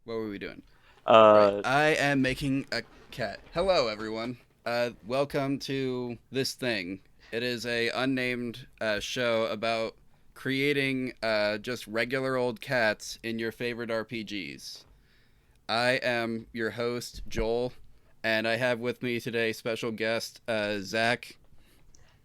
What were we doing? Right. Uh, I am making a cat. Hello, everyone. Welcome to this thing. It is a unnamed show about creating just regular old cats in your favorite RPGs. I am your host, Joel, and I have with me today special guest Zach.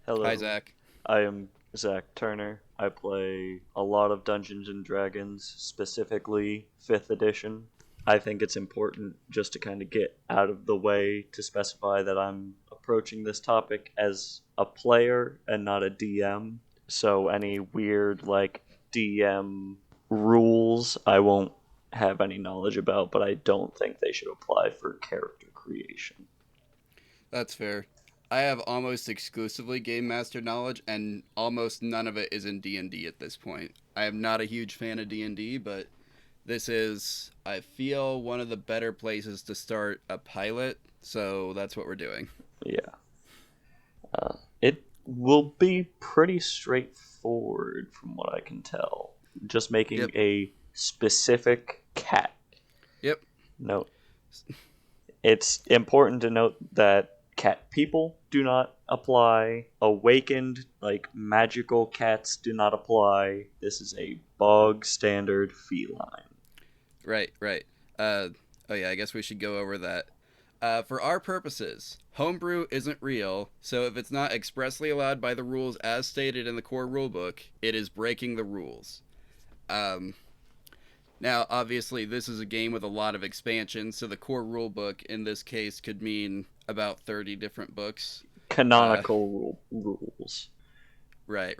Hi, Hello, Zach. I am Zach Turner. I play a lot of Dungeons and Dragons, specifically 5th edition. I think it's important just to kind of get out of the way to specify that I'm approaching this topic as a player and not a DM. So any weird DM rules I won't have any knowledge about, but I don't think they should apply for character creation. That's fair. I have almost exclusively game master knowledge, and almost none of it is in D&D at this point. I am not a huge fan of D&D, but this is, I feel, one of the better places to start a pilot, so that's what we're doing. Yeah. It will be pretty straightforward from what I can tell. Just making Yep, a specific cat. yep, Note. It's important to note that cat people do not apply. Awakened, magical cats do not apply. This is a bog standard feline. right. Oh yeah, I guess we should go over that. For our purposes, homebrew isn't real, so if it's not expressly allowed by the rules as stated in the core rulebook, it is breaking the rules. Um, Now, obviously, this is a game with a lot of expansions, so the core rulebook in this case could mean about 30 different books. Uh, Canonical rules. right.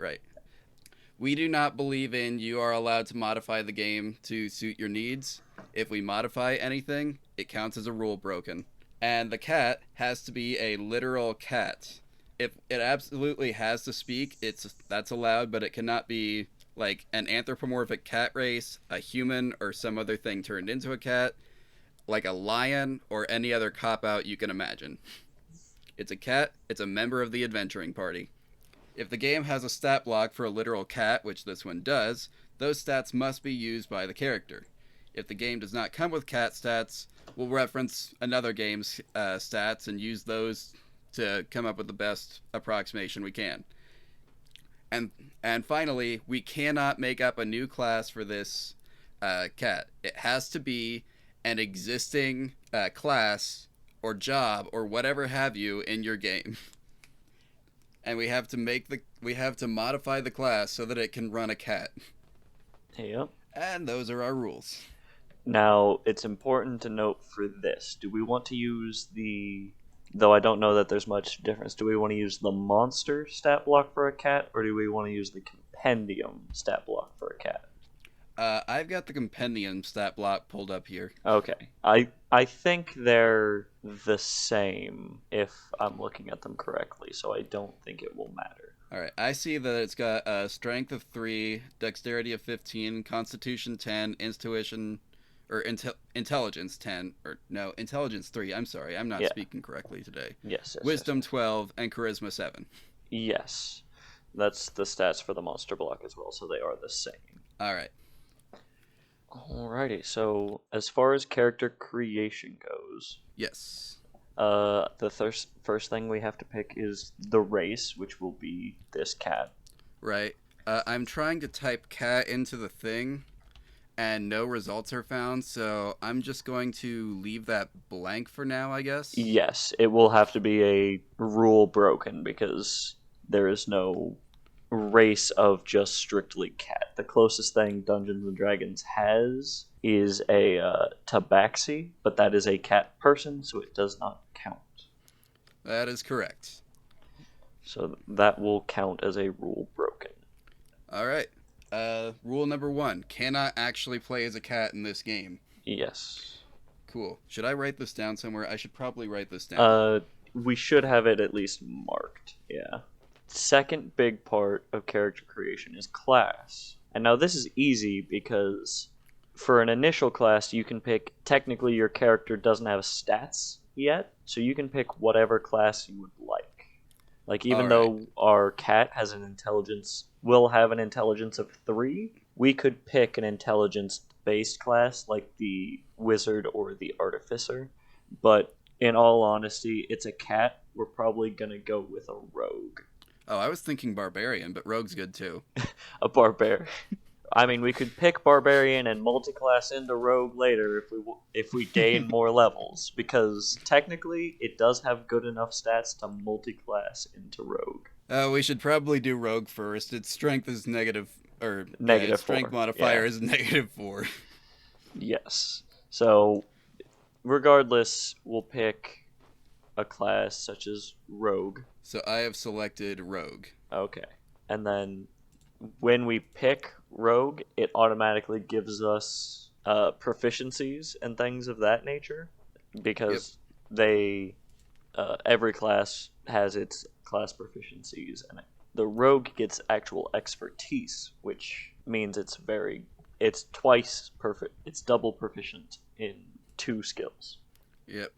We do not believe in you are allowed to modify the game to suit your needs. If we modify anything, it counts as a rule broken. And the cat has to be a literal cat. If it absolutely has to speak, that's allowed, but it cannot be like an anthropomorphic cat race, a human, or some other thing turned into a cat, like a lion or any other cop out you can imagine. It's a cat, it's a member of the adventuring party. If the game has a stat block for a literal cat, which this one does, those stats must be used by the character. If the game does not come with cat stats, we'll reference another game's stats and use those to come up with the best approximation we can. And and finally, we cannot make up a new class for this cat. It has to be an existing class or job or whatever have you in your game. And we have to modify the class so that it can run a cat. Yep. And those are our rules. Now, it's important to note for this. Do we want to use the. Though I don't know that there's much difference. Do we want to use the monster stat block for a cat, or do we want to use the compendium stat block for a cat? I've got the compendium stat block pulled up here. Okay. I think they're the same if I'm looking at them correctly, so I don't think it will matter. All right, I see that it's got strength of 3, dexterity of 15, constitution 10, intuition or intelligence 10 or no, intelligence 3. I'm sorry. I'm not Yeah. speaking correctly today. Yes. Wisdom 12 and charisma 7. Yes. That's the stats for the monster block as well, so they are the same. All right. Alrighty, so as far as character creation goes, Yes. the first thing we have to pick is the race, which will be this cat. Right. I'm trying to type cat into the thing and no results are found, so I'm just going to leave that blank for now, I guess. Yes, it will have to be a rule broken because there is no race of just strictly cat. The closest thing Dungeons and Dragons has is a tabaxi, but that is a cat person, so it does not count. That is correct. So that will count as a rule broken. All right. Rule number 1: cannot actually play as a cat in this game. Yes. Cool. Should I write this down somewhere? I should probably write this down. Uh, we should have it at least marked. Yeah. Second big part of character creation is class. And now this is easy because for an initial class, you can pick. Technically, your character doesn't have stats yet, so you can pick whatever class you would like. Like, All even right. though our cat has an intelligence, will have an intelligence of 3, we could pick an intelligence based class like the wizard or the artificer. But in all honesty, it's a cat. We're probably going to go with a rogue. Oh, I was thinking barbarian, but rogue's good too. A barbarian. I mean, we could pick barbarian and multiclass into rogue later if we gain more levels, because technically it does have good enough stats to multiclass into rogue. We should probably do rogue first. Its strength is negative, or Negative its strength 4. modifier Yeah. is -4. Yes. So, regardless, we'll pick a class such as rogue. So I have selected rogue. Okay. And then when we pick rogue, it automatically gives us proficiencies and things of that nature, because every class has its class proficiencies, and the rogue gets actual expertise, which means it's twice perfect. It's double proficient in 2 skills. Yep.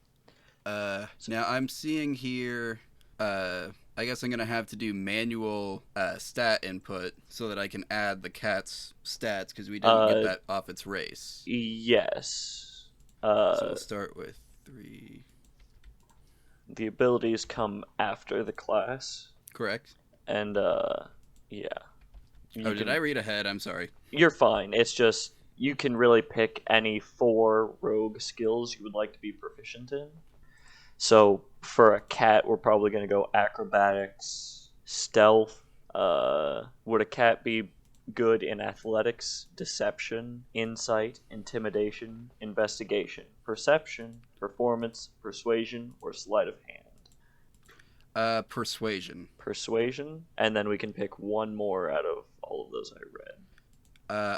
Now I'm seeing here, I guess I'm going to have to do manual stat input so that I can add the cat's stats, because we didn't get that off its race. Yes. So we'll start with 3. The abilities come after the class. Correct. And, yeah. Did I read ahead? I'm sorry. You're fine. It's just, you can really pick any 4 rogue skills you would like to be proficient in. So, for a cat, we're probably going to go acrobatics, stealth. Would a cat be good in athletics, deception, insight, intimidation, investigation, perception, performance, persuasion, or sleight of hand? Persuasion. Persuasion, and then we can pick one more out of all of those I read.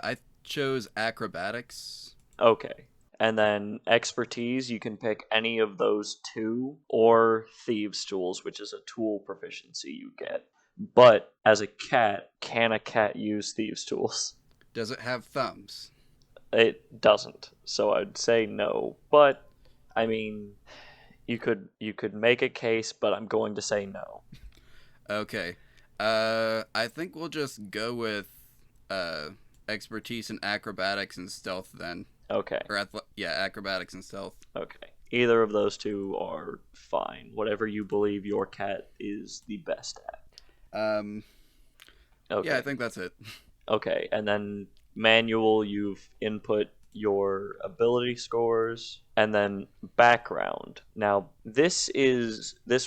I chose acrobatics. Okay. And then expertise, you can pick any of those 2, or thieves' tools, which is a tool proficiency you get. But as a cat, can a cat use thieves' tools? Does it have thumbs? It doesn't. So I'd say no. But I mean, you could make a case, but I'm going to say no. Okay. I think we'll just go with expertise in acrobatics and stealth then. Okay. Or acrobatics and stealth. Okay. Either of those 2 are fine. Whatever you believe your cat is the best at. Okay. Yeah, I think that's it. Okay, and then manual, you've input your ability scores, and then background. Now, this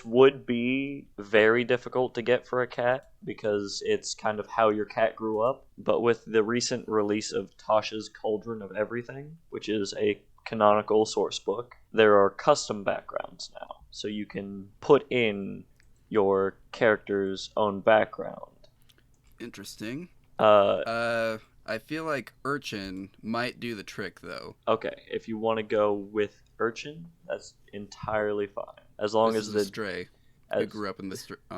would be very difficult to get for a cat, because it's kind of how your cat grew up. But with the recent release of Tasha's Cauldron of Everything, which is a canonical source book, there are custom backgrounds now. So you can put in your character's own background. Interesting. I feel like Urchin might do the trick, though. Okay, if you want to go with Urchin, that's entirely fine. As long as the stray who grew up on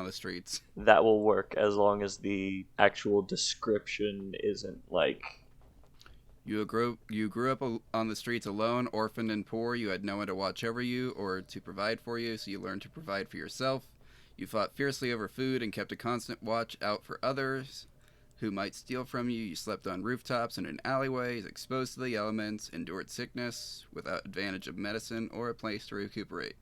the streets. That will work, as long as the actual description isn't like, you grew up on the streets alone, orphaned and poor. You had no one to watch over you or to provide for you, so you learned to provide for yourself. You fought fiercely over food and kept a constant watch out for others who might steal from you. You slept on rooftops and in alleyways, exposed to the elements, endured sickness without advantage of medicine or a place to recuperate.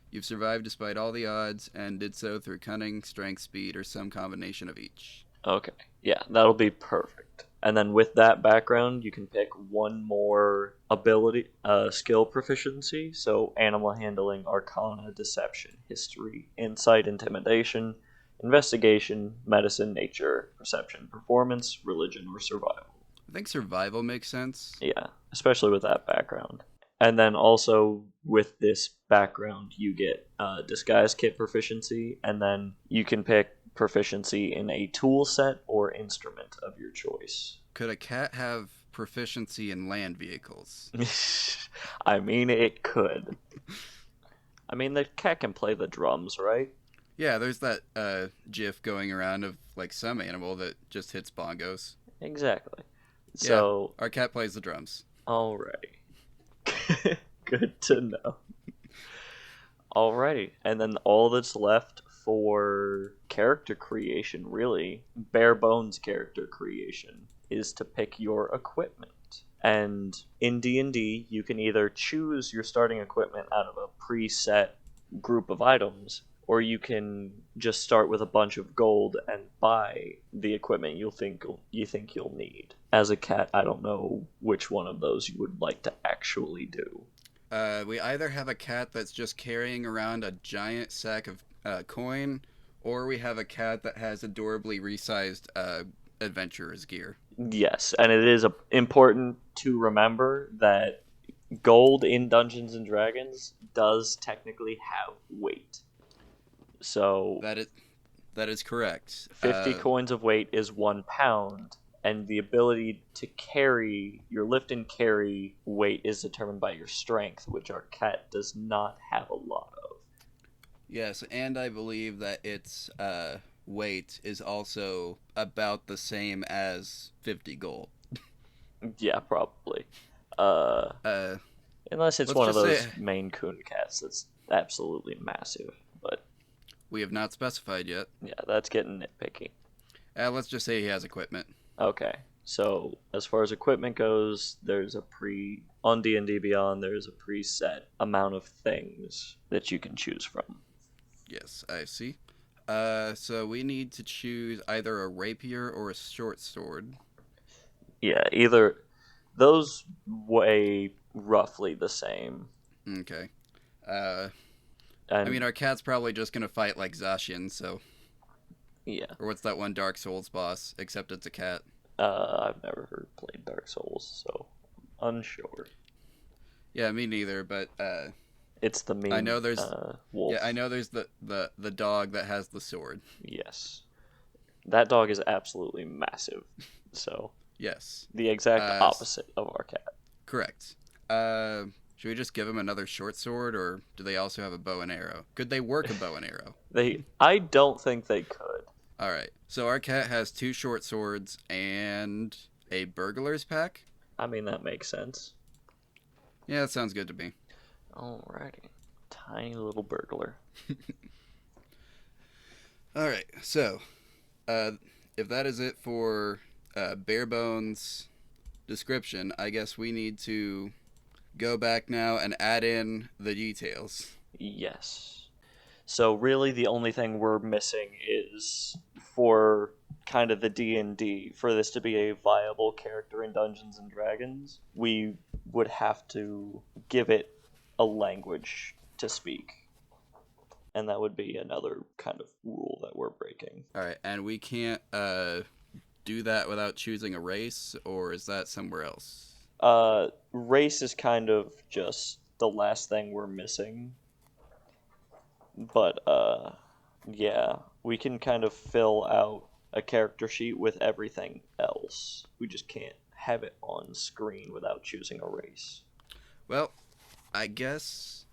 You've survived despite all the odds, and did so through cunning, strength, speed, or some combination of each. Okay, yeah, that'll be perfect. And then with that background, you can pick one more ability, skill proficiency. So animal handling, arcana, deception, history, insight, intimidation, investigation, medicine, nature, perception, performance, religion, or survival. I think survival makes sense. Yeah, especially with that background. And then also with this background, you get disguise kit proficiency, and then you can pick proficiency in a tool set or instrument of your choice. Could a cat have proficiency in land vehicles? I mean, it could. I mean, the cat can play the drums, right? Yeah, there's that gif going around of like some animal that just hits bongos. Exactly. So yeah, our cat plays the drums. Alrighty. Good to know. Alrighty. And then all that's left for character creation, really, bare bones character creation, is to pick your equipment. And in D&D, you can either choose your starting equipment out of a preset group of items, or you can just start with a bunch of gold and buy the equipment you think you'll need. As a cat, I don't know which one of those you would like to actually do. We either have a cat that's just carrying around a giant sack of coin, or we have a cat that has adorably resized adventurer's gear. Yes, and it is important to remember that gold in Dungeons and Dragons does technically have weight. So That is correct. 50 coins of weight is 1 pound, and the ability to carry your lift and carry weight is determined by your strength, which our cat does not have a lot of. Yes, and I believe that its weight is also about the same as 50 gold. Yeah, probably. Uh, Unless it's let's one of just those say Maine Coon cats that's absolutely massive. But we have not specified yet. yeah, that's getting nitpicky. Let's just say he has equipment. Okay, so as far as equipment goes, on D&D Beyond, there's a preset amount of things that you can choose from. Yes, I see. So we need to choose either a rapier or a short sword. Yeah, either those weigh roughly the same. Okay. I And mean, our cat's probably just gonna fight like Zacian, so. yeah, Or what's that one Dark Souls boss? Except it's a cat. I've never played Dark Souls, so unsure. Yeah, me neither. But It's the mean I know there's wolf. yeah, I know there's the dog that has the sword. Yes, that dog is absolutely massive. So Yes. the exact opposite of our cat. Correct. Should we just give him another short sword, or do they also have a bow and arrow? Could they work a bow and arrow? I don't think they could. All right. So our cat has 2 short swords and a burglar's pack. I mean, that makes sense. Yeah, that sounds good to me. Alrighty. Tiny little burglar. All right. So, if that is it for bare bones description, I guess we need to go back now and add in the details. Yes. So really the only thing we're missing is for kind of the D&D, for this to be a viable character in Dungeons and Dragons, we would have to give it a language to speak. And that would be another kind of rule that we're breaking. All right, and we can't do that without choosing a race, or is that somewhere else? Race is kind of just the last thing we're missing. But, yeah, we can kind of fill out a character sheet with everything else. We just can't have it on screen without choosing a race. Well, I guess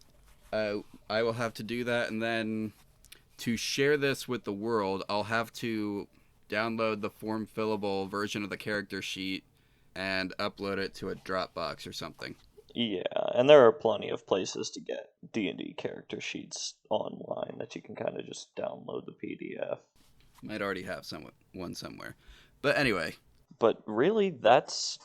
I will have to do that, and then to share this with the world, I'll have to download the form fillable version of the character sheet and upload it to a Dropbox or something. Yeah, and there are plenty of places to get D&D character sheets online that you can kind of just download the PDF. Might already have one somewhere. But anyway. But really, that's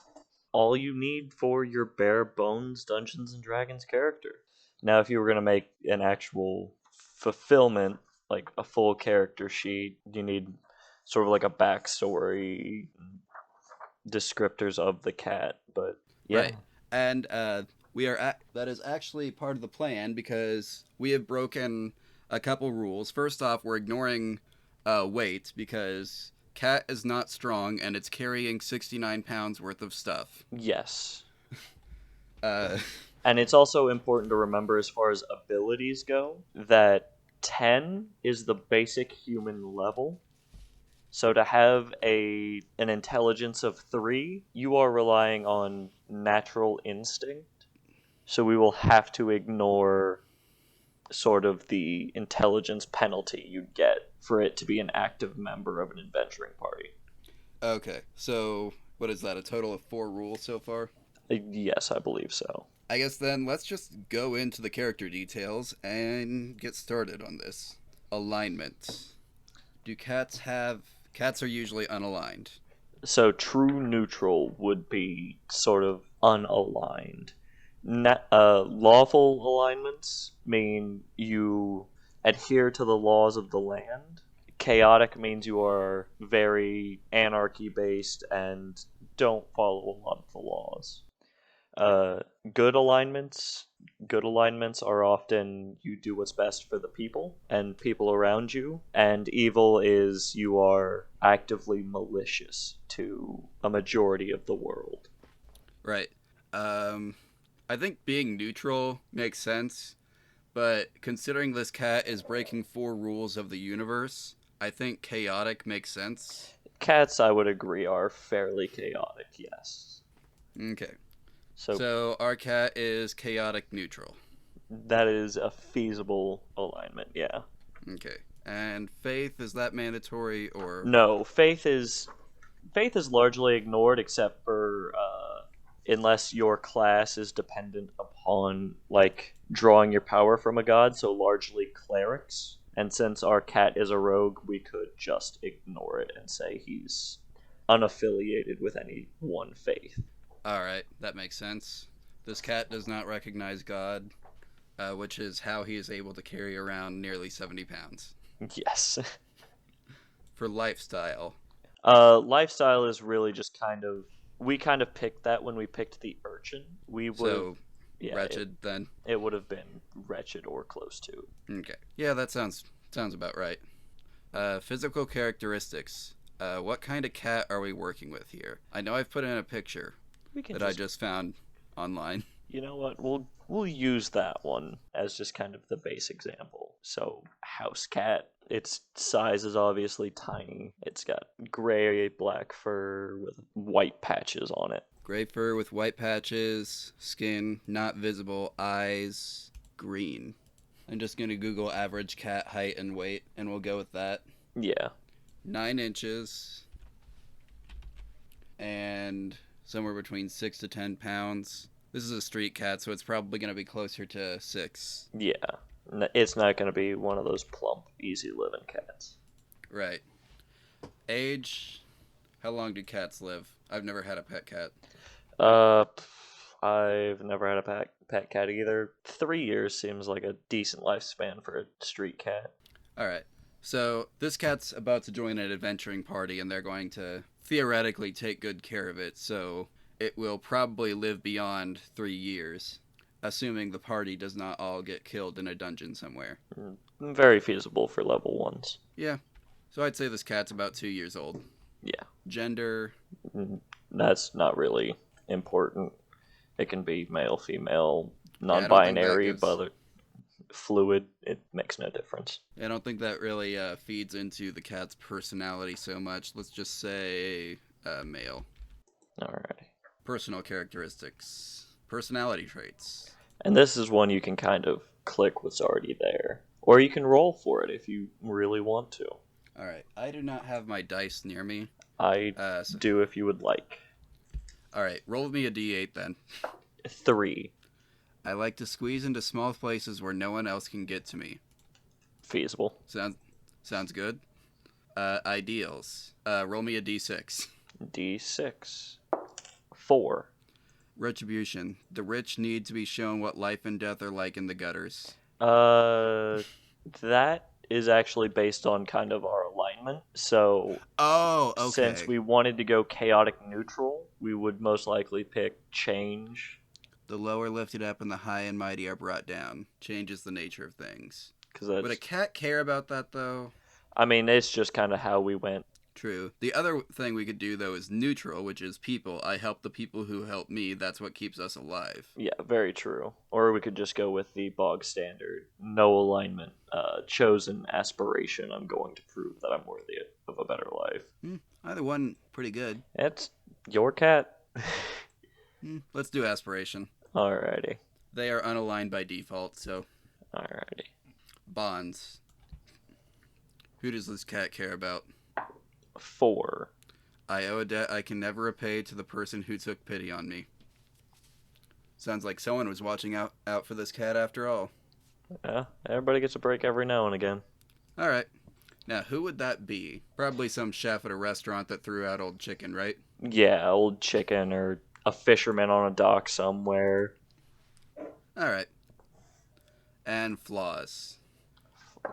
all you need for your bare bones Dungeons and Dragons character. Now, if you were going to make an actual fulfillment, like a full character sheet, you need sort of like a backstory, descriptors of the cat, but yeah. Right. And that is actually part of the plan, because we have broken a couple rules. First off, we're ignoring weight, because cat is not strong and it's carrying 69 pounds worth of stuff. Yes. And it's also important to remember, as far as abilities go, that 10 is the basic human level. So to have an intelligence of 3, you are relying on natural instinct. So we will have to ignore sort of the intelligence penalty you get for it to be an active member of an adventuring party. Okay, so what is that, a total of 4 rules so far? Yes, I believe so. I guess then let's just go into the character details and get started on this. Alignment. Do cats have... Cats are usually unaligned. So true neutral would be sort of unaligned. Lawful alignments mean you adhere to the laws of the land. Chaotic means you are very anarchy based and don't follow a lot of the laws. Uh, good alignments. Good alignments are often you do what's best for the people and people around you, and evil is you are actively malicious to a majority of the world. Right. I think being neutral makes sense, but considering this cat is breaking 4 rules of the universe, I think chaotic makes sense. Cats, I would agree, are fairly chaotic, yes. Okay. So So our cat is chaotic neutral. that is a feasible alignment, yeah. Okay. And faith, is that mandatory or No, faith is largely ignored except for unless your class is dependent upon like drawing your power from a god, so largely clerics. And since our cat is a rogue, we could just ignore it and say he's unaffiliated with any one faith. Alright, that makes sense. This cat does not recognize God, which is how he is able to carry around nearly 70 pounds. Yes. For lifestyle. Lifestyle is really just we kind of picked that when we picked the urchin. We would have So, yeah, wretched then. it would have been wretched or close to. Okay. Yeah, that sounds about right. Physical characteristics. What kind of cat are we working with here? I know I've put in a picture We can that I just found online. You know what? We'll use that one as just kind of the base example. So house cat. Its size is obviously tiny. It's got gray black fur with white patches on it. Gray fur with white patches, skin not visible, eyes green. I'm just gonna Google average cat height and weight, and we'll go with that. Yeah. 9 inches, and somewhere between 6 to 10 pounds. This is a street cat, so it's probably gonna be closer to 6. Yeah. It's not going to be one of those plump, easy living cats. Right. Age. How long do cats live? I've never had a pet cat. I've never had a pet cat either. 3 years seems like a decent lifespan for a street cat. Alright. So, this cat's about to join an adventuring party, and they're going to theoretically take good care of it, so it will probably live beyond 3 years, assuming the party does not all get killed in a dungeon somewhere. Very feasible for level 1s. Yeah. So I'd say this cat's about 2 years old. Yeah. Gender. That's not really important. It can be male, female, non-binary, but fluid. It makes no difference. I don't think that really feeds into the cat's personality so much. Let's just say male. Alrighty. Personal characteristics. Personality traits. And this is one you can kind of click what's already there. Or you can roll for it if you really want to. Alright, I do not have my dice near me. I do if you would like. Alright, roll me a d8 then. 3. I like to squeeze into small places where no one else can get to me. Feasible. Sounds good. Ideals. Roll me a d6. D6. 4. Retribution. The rich need to be shown what life and death are like in the gutters. That is actually based on kind of our alignment. So, okay. Since we wanted to go chaotic neutral, we would most likely pick change. The low are lifted up and the high and mighty are brought down. Changes the nature of things. Would a cat care about that, though? I mean, it's just kind of how we went. True. The other thing we could do, though, is neutral, which is people. I help the people who help me. That's what keeps us alive. Yeah, very true. Or we could just go with the bog standard. No alignment. Chosen aspiration. I'm going to prove that I'm worthy of a better life. Either one, pretty good. It's your cat. Let's do aspiration. Alrighty. They are unaligned by default, so... Alrighty. Bonds. Who does this cat care about? 4. I owe a debt I can never repay to the person who took pity on me. Sounds like someone was watching out for this cat after all. Yeah, everybody gets a break every now and again. Alright. Now, who would that be? Probably some chef at a restaurant that threw out old chicken, right? Yeah, old chicken or a fisherman on a dock somewhere. Alright. And flaws.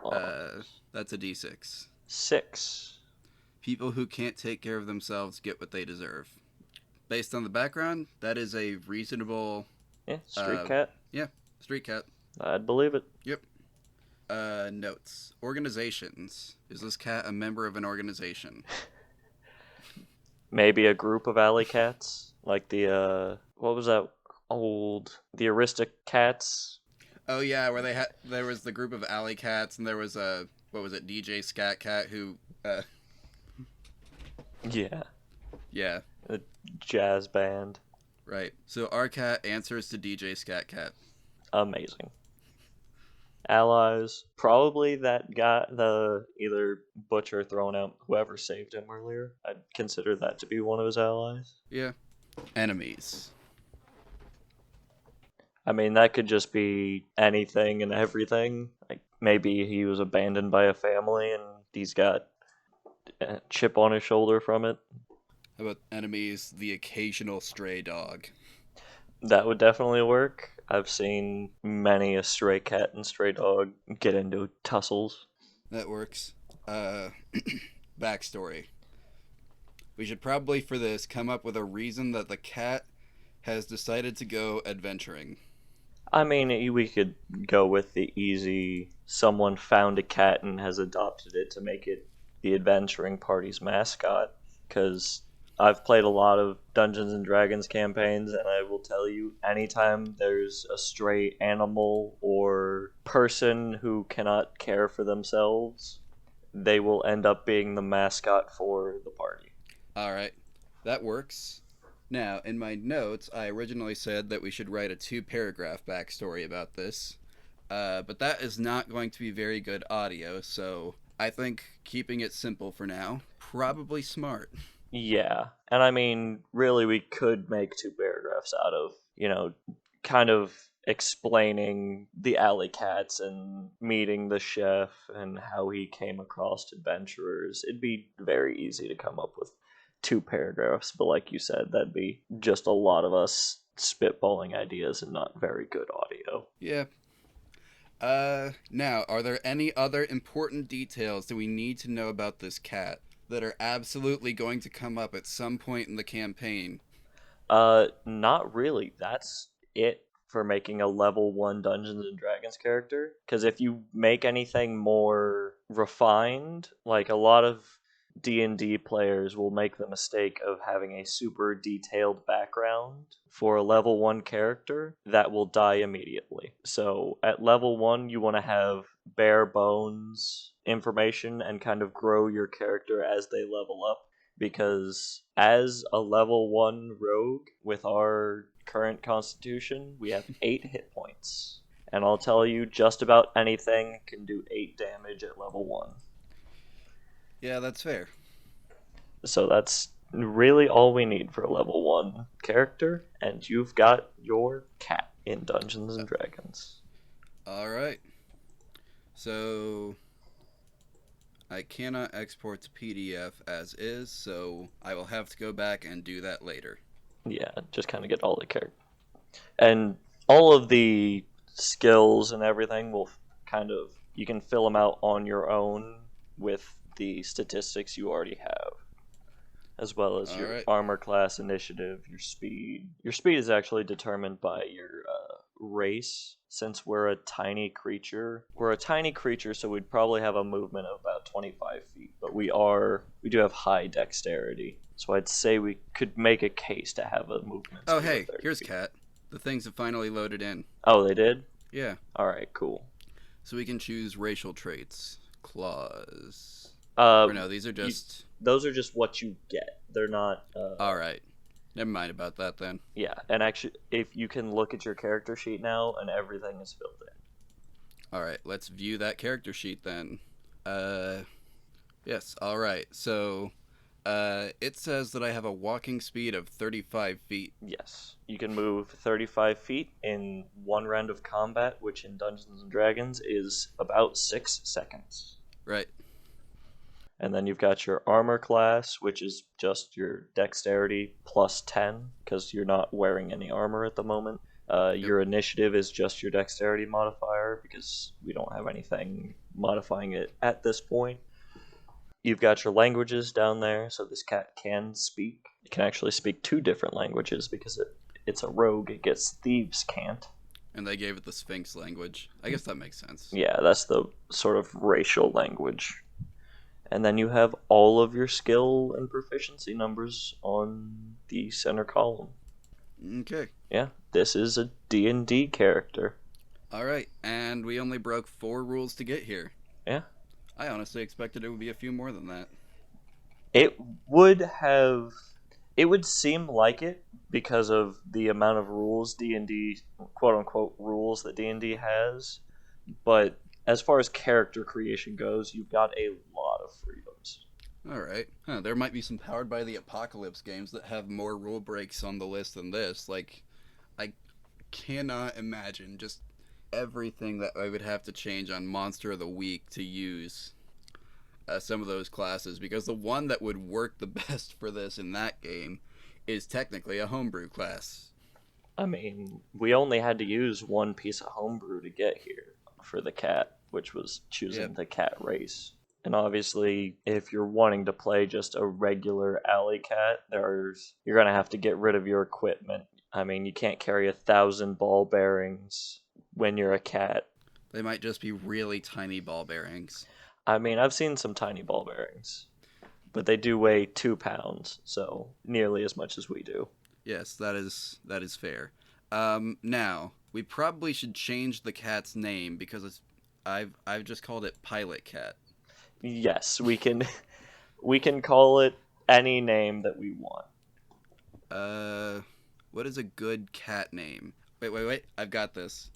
Uh, That's a d6. 6. People who can't take care of themselves get what they deserve. Based on the background, that is a reasonable... Yeah, street cat. Yeah, street cat. I'd believe it. Yep. Notes. Organizations. Is this cat a member of an organization? Maybe a group of alley cats, like the what was that the Aristocats? Oh yeah, where there was the group of alley cats, and there was what was it, DJ Scat Cat who Yeah, yeah, a jazz band. right. So our cat answers to DJ Scat Cat. Amazing. Allies, probably that guy, the either butcher throwing out whoever saved him earlier. I'd consider that to be one of his allies. Yeah. Enemies. I mean, that could just be anything and everything. Like, maybe he was abandoned by a family and he's got a chip on his shoulder from it. How about enemies? The occasional stray dog. That would definitely work. I've seen many a stray cat and stray dog get into tussles. That works. Backstory. We should probably, for this, come up with a reason that the cat has decided to go adventuring. I mean, we could go with the easy, someone found a cat and has adopted it to make it the adventuring party's mascot, because I've played a lot of Dungeons and Dragons campaigns, and I will tell you, anytime there's a stray animal or person who cannot care for themselves, they will end up being the mascot for the party. Alright, that works. Now, in my notes, I originally said that we should write a 2-paragraph backstory about this, but that is not going to be very good audio, so I think keeping it simple for now, probably smart. Yeah, and I mean, really, we could make 2 paragraphs out of, kind of explaining the alley cats and meeting the chef and how he came across adventurers. It'd be very easy to come up with 2 paragraphs, but like you said, that'd be just a lot of us spitballing ideas and not very good audio. Yeah. Now, are there any other important details that we need to know about this cat that are absolutely going to come up at some point in the campaign? Not really. That's it for making a level 1 Dungeons and Dragons character. Because if you make anything more refined, like a lot of D&D players will make the mistake of having a super detailed background for a level 1 character that will die immediately. So at level 1, you want to have bare bones information and kind of grow your character as they level up, because as a level 1 rogue with our current constitution, we have 8 hit points. And I'll tell you, just about anything can do 8 damage at level 1. Yeah, that's fair. So that's really all we need for a level 1 character, and you've got your cat in Dungeons and Dragons. Alright. So, I cannot export to PDF as is, so I will have to go back and do that later. Yeah, just kind of get all the character. And all of the skills and everything will you can fill them out on your own with the statistics you already have, as well as your armor class, initiative, your speed. Your speed is actually determined by your race, since we're a tiny creature. We're a tiny creature, so we'd probably have a movement of about 25 feet, but we do have high dexterity, so I'd say we could make a case to have a movement. Oh, hey, here's Cat. The things have finally loaded in. Oh, they did? Yeah. Alright, cool. So we can choose racial traits. Claws. Or no, these are just... Those are just what you get. They're not... Alright. Never mind about that then. Yeah, and actually, if you can look at your character sheet now, and everything is filled in. Alright, let's view that character sheet then. Yes, alright. So, it says that I have a walking speed of 35 feet. Yes. You can move 35 feet in 1 round of combat, which in Dungeons & Dragons is about 6 seconds. Right. And then you've got your armor class, which is just your dexterity plus 10, because you're not wearing any armor at the moment. Yep. Your initiative is just your dexterity modifier, because we don't have anything modifying it at this point. You've got your languages down there, so this cat can speak. It can actually speak 2 different languages, because it's a rogue. It gets thieves can't. And they gave it the Sphinx language. I guess that makes sense. Yeah, that's the sort of racial language. And then you have all of your skill and proficiency numbers on the center column. Okay. Yeah, this is a D&D character. All right, and we only broke 4 rules to get here. Yeah. I honestly expected it would be a few more than that. It would seem like it because of the amount of rules D&D, quote-unquote rules that D&D has, but as far as character creation goes, you've got a lot of freedoms. All right. There might be some Powered by the Apocalypse games that have more rule breaks on the list than this. Like, I cannot imagine just everything that I would have to change on Monster of the Week to use some of those classes, because the one that would work the best for this in that game is technically a homebrew class. I mean, we only had to use one piece of homebrew to get here for the cat, which was choosing the cat race. And obviously, if you're wanting to play just a regular alley cat, you're going to have to get rid of your equipment. I mean, you can't carry 1,000 ball bearings when you're a cat. They might just be really tiny ball bearings. I mean, I've seen some tiny ball bearings, but they do weigh 2 pounds, so nearly as much as we do. Yes, that is fair. Now, we probably should change the cat's name because I've just called it Pilot Cat. Yes, we can call it any name that we want. What is a good cat name? Wait, I've got this.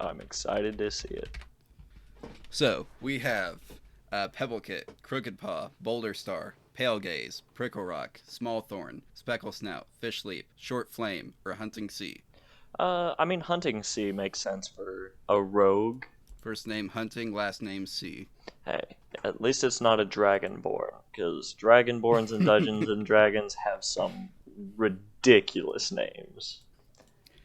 I'm excited to see it. So, we have Pebbлекit, Crooked Paw, Boulder Star, Pale Gaze, Prickle Rock, Small Thorn, Speckle Snout, Fish Leap, Short Flame, or Hunting Sea. I mean, Hunting Sea makes sense for a rogue. First name Hunting, last name Sea. Hey, at least it's not a Dragonborn, because Dragonborns in Dungeons and Dragons have some ridiculous names.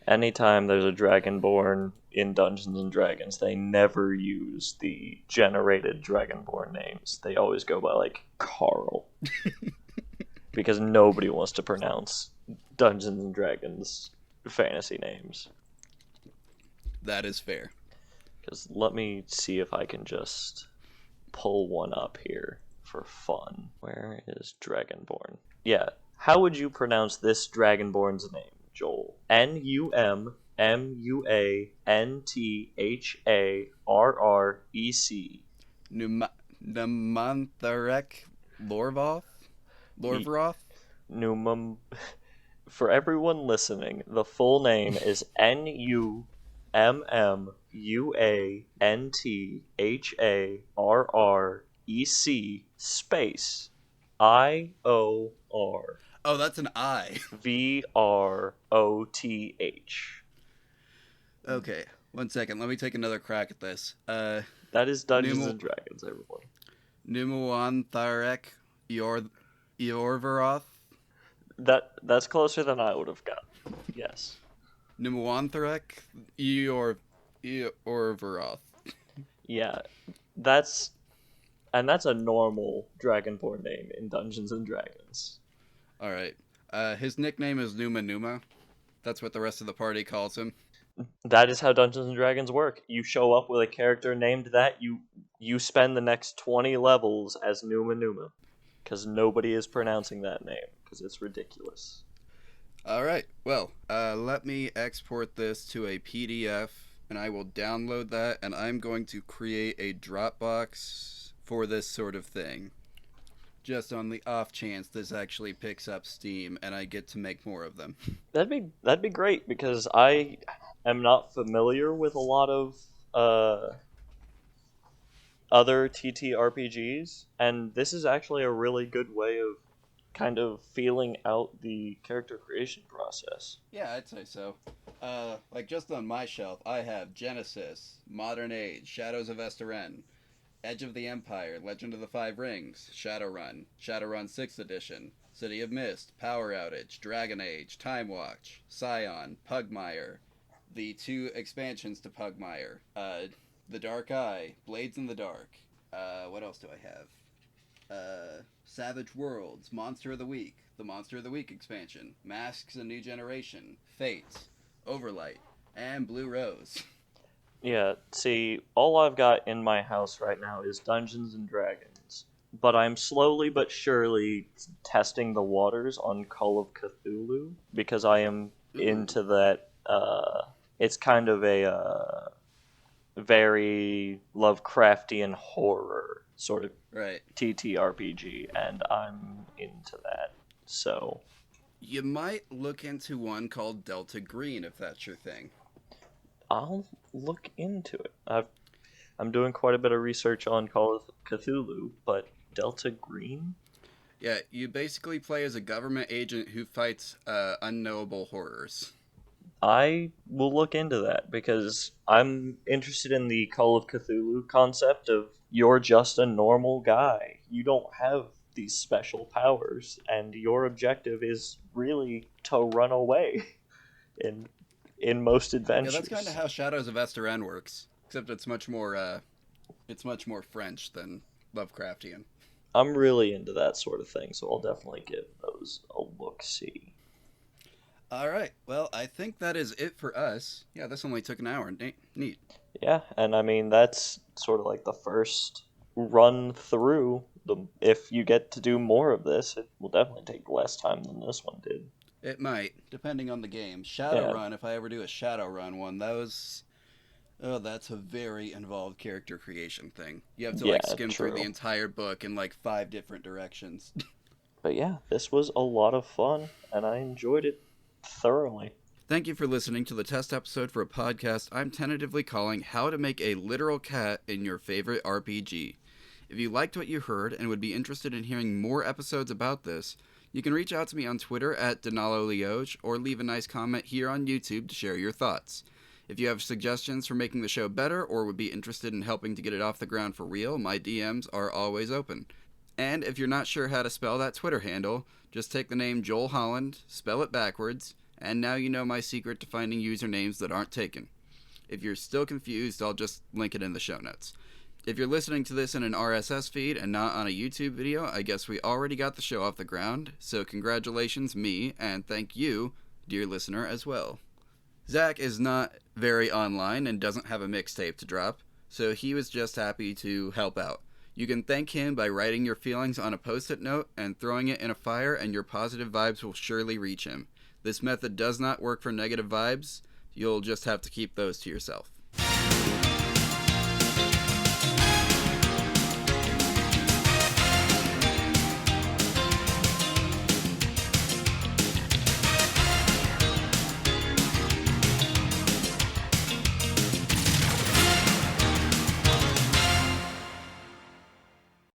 Anytime there's a Dragonborn in Dungeons and Dragons, they never use the generated Dragonborn names. They always go by, like, Carl. Because nobody wants to pronounce Dungeons and Dragons fantasy names. That is fair. Because let me see if I can just pull one up here for fun. Where is Dragonborn? Yeah, how would you pronounce this Dragonborn's name, Joel? Numantharec. Numantharec Lorvaroth? Numum. For everyone listening, the full name is Nummuantharrec space IOR. Oh, that's an I. VROTH. Okay, 1 second. Let me take another crack at this. That is Dungeons and Dragons, everyone. Nummuantharec Eorvaroth. That's closer than I would have got. Yes. Nummuantharec Eorvaroth. Yeah, that's a normal Dragonborn name in Dungeons and Dragons. All right. His nickname is Numa Numa. That's what the rest of the party calls him. That is how Dungeons and Dragons work. You show up with a character named that, you spend the next 20 levels as Numa Numa. Because nobody is pronouncing that name, because it's ridiculous. All right. Well, let me export this to a PDF, and I will download that, and I'm going to create a Dropbox for this sort of thing. Just on the off chance this actually picks up steam and I get to make more of them. That'd be great, because I am not familiar with a lot of other TTRPGs, and this is actually a really good way of kind of feeling out the character creation process. Yeah, I'd say so. Like just on my shelf, I have Genesis, Modern Age, Shadows of Esteren, Edge of the Empire, Legend of the Five Rings, Shadowrun, Shadowrun 6th Edition, City of Mist, Power Outage, Dragon Age, Time Watch, Scion, Pugmire, the 2 expansions to Pugmire, The Dark Eye, Blades in the Dark. What else do I have? Savage Worlds, Monster of the Week, the Monster of the Week expansion, Masks: A New Generation, Fates, Overlight, and Blue Rose. Yeah, see, all I've got in my house right now is Dungeons and Dragons, but I'm slowly but surely testing the waters on Call of Cthulhu because I am into that. It's kind of a very Lovecraftian horror sort of Right. TTRPG, and I'm into that. So You might look into one called Delta Green if that's your thing. I'll look into it. I'm doing quite a bit of research on Call of Cthulhu, but Delta Green? Yeah, you basically play as a government agent who fights unknowable horrors. I will look into that because I'm interested in the Call of Cthulhu concept of you're just a normal guy. You don't have these special powers, and your objective is really to run away in most Yeah, adventures. that's kind of how Shadows of Esteran works, except it's much more French than Lovecraftian. I'm really into that sort of thing, so I'll definitely give those a look-see. All right. Well, I think that is it for us. Yeah, this only took an hour. Neat. Yeah, and I mean, that's sort of like the first run through. If you get to do more of this, it will definitely take less time than this one did. It might, depending on the game. Shadowrun, if I ever do a Shadowrun one, that's a very involved character creation thing. You have to skim through the entire book in 5 different directions. But yeah, this was a lot of fun, and I enjoyed it thoroughly. Thank you for listening to the test episode for a podcast I'm tentatively calling How to Make a Literal Cat in Your Favorite RPG. If you liked what you heard and would be interested in hearing more episodes about this, you can reach out to me on Twitter at DenaloLioge or leave a nice comment here on YouTube to share your thoughts. If you have suggestions for making the show better or would be interested in helping to get it off the ground for real, my DMs are always open. And if you're not sure how to spell that Twitter handle, just take the name Joel Holland, spell it backwards, and now you know my secret to finding usernames that aren't taken. If you're still confused, I'll just link it in the show notes. If you're listening to this in an RSS feed and not on a YouTube video, I guess we already got the show off the ground, so congratulations me, and thank you, dear listener, as well. Zach is not very online and doesn't have a mixtape to drop, so he was just happy to help out. You can thank him by writing your feelings on a post-it note and throwing it in a fire, and your positive vibes will surely reach him. This method does not work for negative vibes. You'll just have to keep those to yourself.